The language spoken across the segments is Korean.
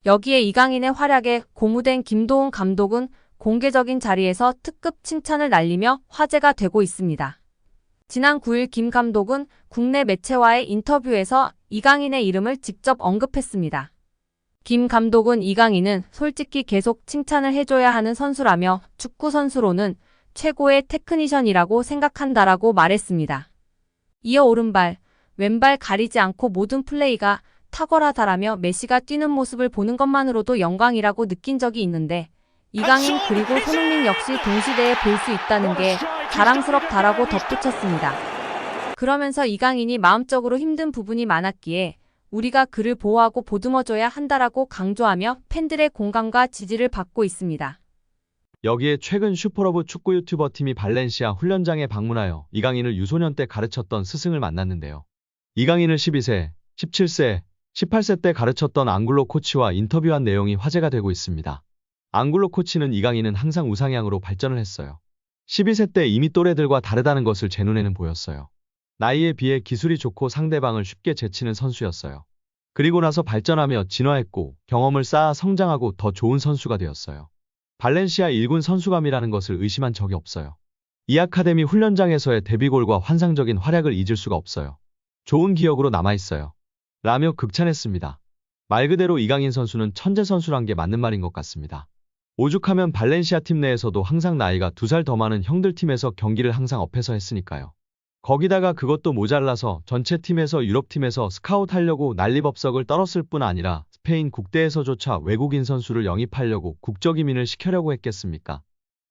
여기에 이강인의 활약에 고무된 김도훈 감독은 공개적인 자리에서 특급 칭찬을 날리며 화제가 되고 있습니다. 지난 9일 김 감독은 국내 매체와의 인터뷰에서 이강인의 이름을 직접 언급했습니다. 김 감독은 이강인은 솔직히 계속 칭찬을 해줘야 하는 선수라며 축구 선수로는 최고의 테크니션이라고 생각한다라고 말했습니다. 이어 오른발, 왼발 가리지 않고 모든 플레이가 탁월하다라며 메시가 뛰는 모습을 보는 것만으로도 영광이라고 느낀 적이 있는데 이강인 그리고 손흥민 역시 동시대에 볼 수 있다는 게 자랑스럽다라고 덧붙였습니다. 그러면서 이강인이 마음적으로 힘든 부분이 많았기에 우리가 그를 보호하고 보듬어줘야 한다라고 강조하며 팬들의 공감과 지지를 받고 있습니다. 여기에 최근 슈퍼러브 축구 유튜버 팀이 발렌시아 훈련장에 방문하여 이강인을 유소년 때 가르쳤던 스승을 만났는데요. 이강인을 12세, 17세, 18세 때 가르쳤던 앙글로 코치와 인터뷰한 내용이 화제가 되고 있습니다. 앙글로 코치는 이강인은 항상 우상향으로 발전을 했어요. 12세 때 이미 또래들과 다르다는 것을 제 눈에는 보였어요. 나이에 비해 기술이 좋고 상대방을 쉽게 제치는 선수였어요. 그리고 나서 발전하며 진화했고 경험을 쌓아 성장하고 더 좋은 선수가 되었어요. 발렌시아 1군 선수감이라는 것을 의심한 적이 없어요. 이 아카데미 훈련장에서의 데뷔골과 환상적인 활약을 잊을 수가 없어요. 좋은 기억으로 남아있어요. 라며 극찬했습니다. 말 그대로 이강인 선수는 천재 선수란 게 맞는 말인 것 같습니다. 오죽하면 발렌시아 팀 내에서도 항상 나이가 2살 더 많은 형들 팀에서 경기를 항상 업해서 했으니까요. 거기다가 그것도 모자라서 전체 팀에서 유럽팀에서 스카웃하려고 난리법석을 떨었을 뿐 아니라 스페인 국대에서조차 외국인 선수를 영입하려고 국적이민을 시켜려고 했겠습니까?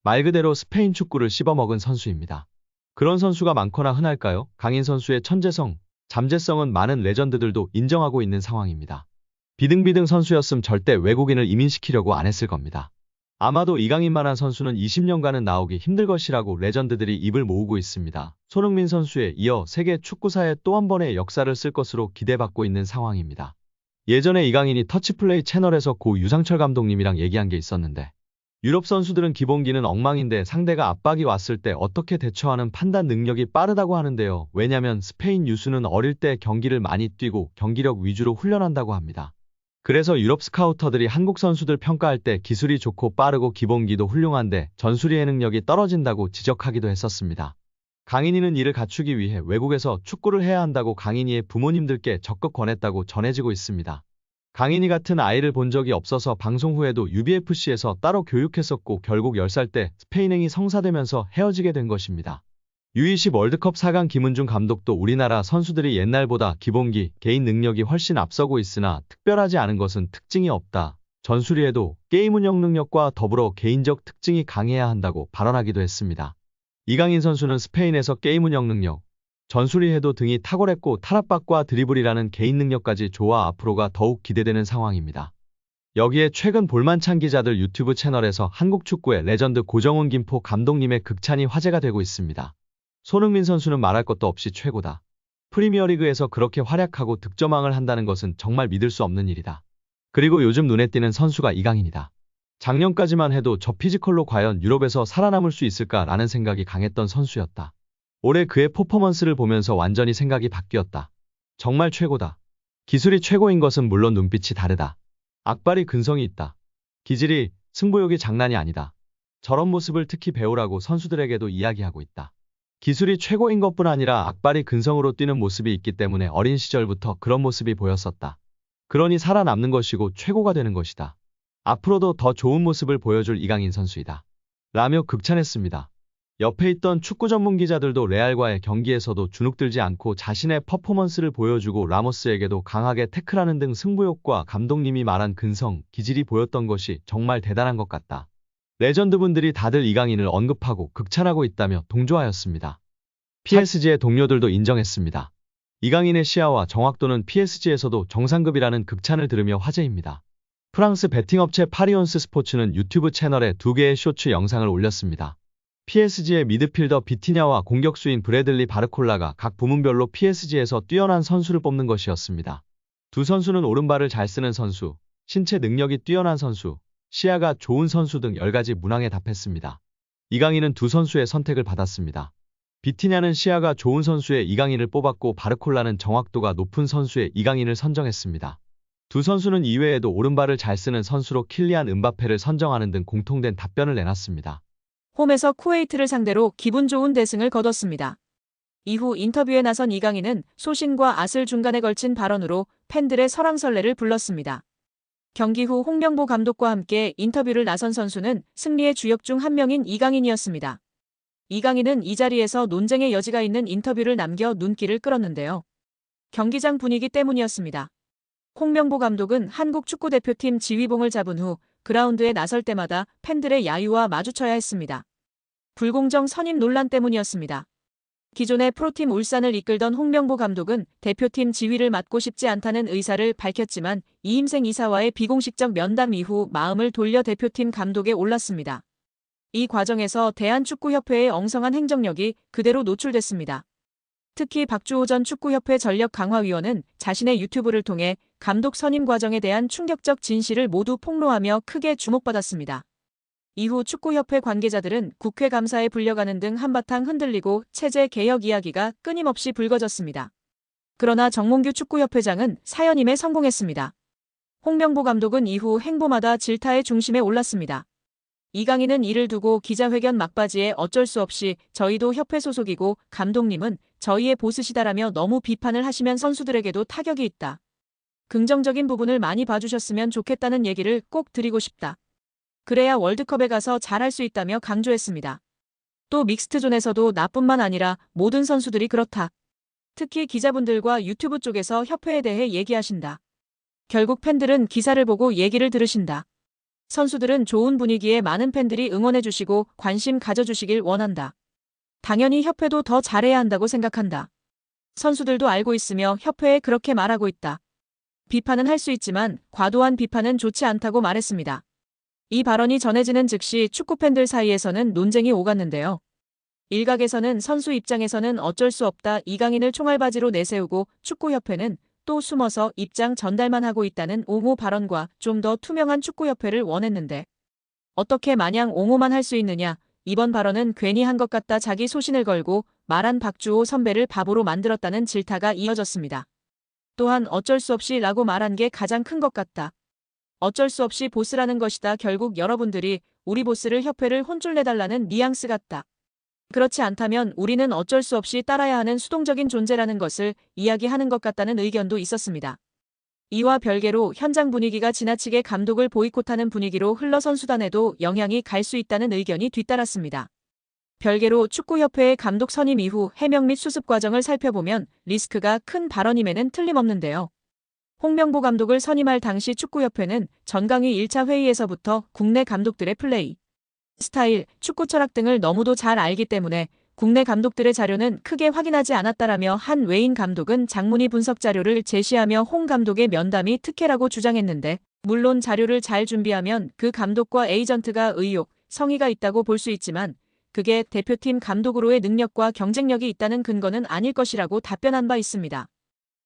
말 그대로 스페인 축구를 씹어먹은 선수입니다. 그런 선수가 많거나 흔할까요? 강인 선수의 천재성, 잠재성은 많은 레전드들도 인정하고 있는 상황입니다. 비등비등 선수였음 절대 외국인을 이민시키려고 안 했을 겁니다. 아마도 이강인만한 선수는 20년간은 나오기 힘들 것이라고 레전드들이 입을 모으고 있습니다. 손흥민 선수에 이어 세계 축구사에 또 한 번의 역사를 쓸 것으로 기대받고 있는 상황입니다. 예전에 이강인이 터치플레이 채널에서 고 유상철 감독님이랑 얘기한 게 있었는데 유럽 선수들은 기본기는 엉망인데 상대가 압박이 왔을 때 어떻게 대처하는 판단 능력이 빠르다고 하는데요. 왜냐면 스페인 유수는 어릴 때 경기를 많이 뛰고 경기력 위주로 훈련한다고 합니다. 그래서 유럽 스카우터들이 한국 선수들 평가할 때 기술이 좋고 빠르고 기본기도 훌륭한데 전술이해 능력이 떨어진다고 지적하기도 했었습니다. 강인이는 이를 갖추기 위해 외국에서 축구를 해야 한다고 강인이의 부모님들께 적극 권했다고 전해지고 있습니다. 강인이 같은 아이를 본 적이 없어서 방송 후에도 UBFC에서 따로 교육했었고 결국 10살 때 스페인행이 성사되면서 헤어지게 된 것입니다. U20 월드컵 4강 김은중 감독도 우리나라 선수들이 옛날보다 기본기, 개인 능력이 훨씬 앞서고 있으나 특별하지 않은 것은 특징이 없다. 전술이해도 게임 운영 능력과 더불어 개인적 특징이 강해야 한다고 발언하기도 했습니다. 이강인 선수는 스페인에서 게임 운영 능력, 전술이해도 등이 탁월했고 탈압박과 드리블이라는 개인 능력까지 좋아 앞으로가 더욱 기대되는 상황입니다. 여기에 최근 볼만찬 기자들 유튜브 채널에서 한국 축구의 레전드 고정훈 김포 감독님의 극찬이 화제가 되고 있습니다. 손흥민 선수는 말할 것도 없이 최고다. 프리미어리그에서 그렇게 활약하고 득점왕을 한다는 것은 정말 믿을 수 없는 일이다. 그리고 요즘 눈에 띄는 선수가 이강인이다. 작년까지만 해도 저 피지컬로 과연 유럽에서 살아남을 수 있을까라는 생각이 강했던 선수였다. 올해 그의 퍼포먼스를 보면서 완전히 생각이 바뀌었다. 정말 최고다. 기술이 최고인 것은 물론 눈빛이 다르다. 악발이 근성이 있다. 기질이, 승부욕이 장난이 아니다. 저런 모습을 특히 배우라고 선수들에게도 이야기하고 있다. 기술이 최고인 것뿐 아니라 악발이 근성으로 뛰는 모습이 있기 때문에 어린 시절부터 그런 모습이 보였었다. 그러니 살아남는 것이고 최고가 되는 것이다. 앞으로도 더 좋은 모습을 보여줄 이강인 선수이다. 라며 극찬했습니다. 옆에 있던 축구 전문 기자들도 레알과의 경기에서도 주눅들지 않고 자신의 퍼포먼스를 보여주고 라모스에게도 강하게 태클하는 등 승부욕과 감독님이 말한 근성, 기질이 보였던 것이 정말 대단한 것 같다. 레전드분들이 다들 이강인을 언급하고 극찬하고 있다며 동조하였습니다. PSG의 동료들도 인정했습니다. 이강인의 시야와 정확도는 PSG에서도 정상급이라는 극찬을 들으며 화제입니다. 프랑스 베팅업체 파리온스 스포츠는 유튜브 채널에 2개의 쇼츠 영상을 올렸습니다. PSG의 미드필더 비티냐와 공격수인 브래들리 바르콜라가 각 부문별로 PSG에서 뛰어난 선수를 뽑는 것이었습니다. 두 선수는 오른발을 잘 쓰는 선수, 신체 능력이 뛰어난 선수, 시야가 좋은 선수 등 10가지 문항에 답했습니다. 이강인은 두 선수의 선택을 받았습니다. 비티냐는 시야가 좋은 선수의 이강인을 뽑았고 바르콜라는 정확도가 높은 선수의 이강인을 선정했습니다. 두 선수는 이외에도 오른발을 잘 쓰는 선수로 킬리안 은바페를 선정하는 등 공통된 답변을 내놨습니다. 홈에서 쿠웨이트를 상대로 기분 좋은 대승을 거뒀습니다. 이후 인터뷰에 나선 이강인은 소신과 앗을 중간에 걸친 발언으로 팬들의 설왕설래를 불렀습니다. 경기 후 홍명보 감독과 함께 인터뷰를 나선 선수는 승리의 주역 중 한 명인 이강인이었습니다. 이강인은 이 자리에서 논쟁의 여지가 있는 인터뷰를 남겨 눈길을 끌었는데요. 경기장 분위기 때문이었습니다. 홍명보 감독은 한국 축구대표팀 지휘봉을 잡은 후 그라운드에 나설 때마다 팬들의 야유와 마주쳐야 했습니다. 불공정 선임 논란 때문이었습니다. 기존의 프로팀 울산을 이끌던 홍명보 감독은 대표팀 지휘를 맡고 싶지 않다는 의사를 밝혔지만 이임생 이사와의 비공식적 면담 이후 마음을 돌려 대표팀 감독에 올랐습니다. 이 과정에서 대한축구협회의 엉성한 행정력이 그대로 노출됐습니다. 특히 박주호 전 축구협회 전력강화위원은 자신의 유튜브를 통해 감독 선임 과정에 대한 충격적 진실을 모두 폭로하며 크게 주목받았습니다. 이후 축구협회 관계자들은 국회 감사에 불려가는 등 한바탕 흔들리고 체제 개혁 이야기가 끊임없이 불거졌습니다. 그러나 정몽규 축구협회장은 사연임에 성공했습니다. 홍명보 감독은 이후 행보마다 질타의 중심에 올랐습니다. 이강인은 이를 두고 기자회견 막바지에 어쩔 수 없이 저희도 협회 소속이고 감독님은 저희의 보스시다라며 너무 비판을 하시면 선수들에게도 타격이 있다. 긍정적인 부분을 많이 봐주셨으면 좋겠다는 얘기를 꼭 드리고 싶다. 그래야 월드컵에 가서 잘할 수 있다며 강조했습니다. 또 믹스트존에서도 나뿐만 아니라 모든 선수들이 그렇다. 특히 기자분들과 유튜브 쪽에서 협회에 대해 얘기하신다. 결국 팬들은 기사를 보고 얘기를 들으신다. 선수들은 좋은 분위기에 많은 팬들이 응원해주시고 관심 가져주시길 원한다. 당연히 협회도 더 잘해야 한다고 생각한다. 선수들도 알고 있으며 협회에 그렇게 말하고 있다. 비판은 할 수 있지만 과도한 비판은 좋지 않다고 말했습니다. 이 발언이 전해지는 즉시 축구팬들 사이에서는 논쟁이 오갔는데요. 일각에서는 선수 입장에서는 어쩔 수 없다 이강인을 총알바지로 내세우고 축구협회는 또 숨어서 입장 전달만 하고 있다는 옹호 발언과 좀 더 투명한 축구협회를 원했는데 어떻게 마냥 옹호만 할 수 있느냐 이번 발언은 괜히 한 것 같다 자기 소신을 걸고 말한 박주호 선배를 바보로 만들었다는 질타가 이어졌습니다. 또한 어쩔 수 없이 라고 말한 게 가장 큰 것 같다. 어쩔 수 없이 보스라는 것이다. 결국 여러분들이 우리 보스를 협회를 혼쭐 내달라는 뉘앙스 같다. 그렇지 않다면 우리는 어쩔 수 없이 따라야 하는 수동적인 존재라는 것을 이야기하는 것 같다는 의견도 있었습니다. 이와 별개로 현장 분위기가 지나치게 감독을 보이콧하는 분위기로 흘러 선수단에도 영향이 갈 수 있다는 의견이 뒤따랐습니다. 별개로 축구협회의 감독 선임 이후 해명 및 수습 과정을 살펴보면 리스크가 큰 발언임에는 틀림없는데요. 홍명보 감독을 선임할 당시 축구협회는 전강위 1차 회의에서부터 국내 감독들의 플레이, 스타일, 축구 철학 등을 너무도 잘 알기 때문에 국내 감독들의 자료는 크게 확인하지 않았다라며 한 외인 감독은 장문의 분석 자료를 제시하며 홍 감독의 면담이 특혜라고 주장했는데 물론 자료를 잘 준비하면 그 감독과 에이전트가 의욕, 성의가 있다고 볼 수 있지만 그게 대표팀 감독으로의 능력과 경쟁력이 있다는 근거는 아닐 것이라고 답변한 바 있습니다.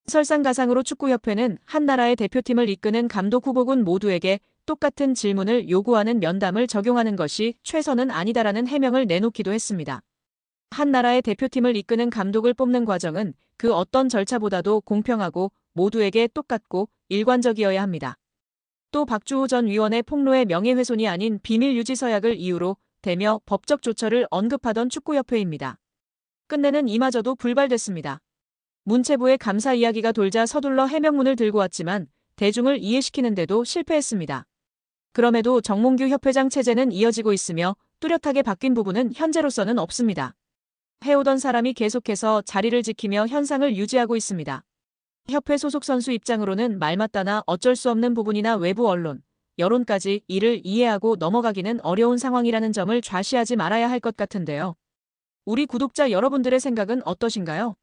설상가상으로 축구협회는 한 나라의 대표팀을 이끄는 감독 후보군 모두에게 똑같은 질문을 요구하는 면담을 적용하는 것이 최선은 아니다라는 해명을 내놓기도 했습니다. 한 나라의 대표팀을 이끄는 감독을 뽑는 과정은 그 어떤 절차보다도 공평하고 모두에게 똑같고 일관적이어야 합니다. 또 박주호 전 위원의 폭로의 명예훼손이 아닌 비밀 유지 서약을 이유로 대며 법적 조처를 언급하던 축구협회입니다. 끝내는 이마저도 불발됐습니다. 문체부의 감사 이야기가 돌자 서둘러 해명문을 들고 왔지만 대중을 이해시키는데도 실패했습니다. 그럼에도 정몽규 협회장 체제는 이어지고 있으며 뚜렷하게 바뀐 부분은 현재로서는 없습니다. 해오던 사람이 계속해서 자리를 지키며 현상을 유지하고 있습니다. 협회 소속 선수 입장으로는 말맞다나 어쩔 수 없는 부분이나 외부 언론, 여론까지 이를 이해하고 넘어가기는 어려운 상황이라는 점을 좌시하지 말아야 할 것 같은데요. 우리 구독자 여러분들의 생각은 어떠신가요?